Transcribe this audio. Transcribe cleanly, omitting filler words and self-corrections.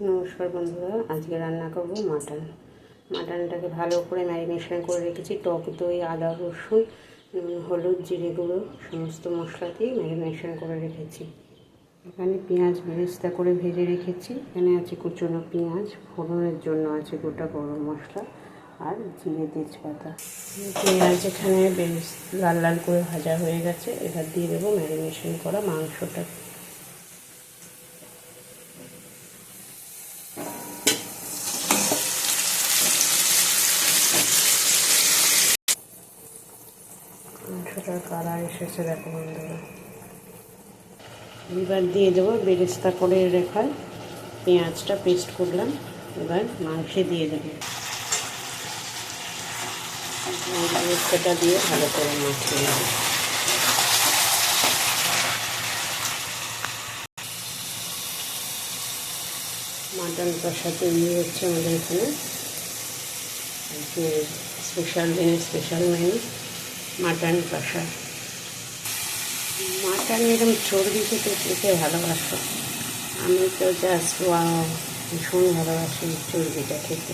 নমস্কার বন্ধুরা, আজকে রান্না করব মাটনটাকে ভালো করে ম্যারিনেশন করে রেখেছি। টক দই, আদা, রসুন, হলুদ, জিরে গুঁড়ো সমস্ত মশলা দিয়ে ম্যারিনেশন করে রেখেছি। এখানে পেঁয়াজ বেরেস্তা করে ভেজে রেখেছি। এখানে আছে কুচনো পেঁয়াজ, ফোড়নের জন্য আছে গোটা গরম মশলা আর জিরে তেজপাতা। পেঁয়াজ এখানে বেশ লাল লাল করে ভাজা হয়ে গেছে। এবার দিয়ে দেবো ম্যারিনেশন করা মাংসটা। মাংসটার কালার এসেছে দেখো বন্ধুরা। এবার দিয়ে দেবো বেরেস্তা করে রেখা পেঁয়াজটা পেস্ট করলাম। এবার মাংসে দিয়ে দেবো। বেরেস্তাটা দিয়ে ভালো করে মাখিয়ে নেব। মাটন কষা তৈরি হচ্ছে আমাদের এখানে। স্পেশাল দিনের স্পেশাল মেনু মাটন কষা। মাটন এরকম চর্বি খেতে ভালোবাসো। আমি তো জাস্ট ভীষণ ভালোবাসি চর্বিটা খেতে।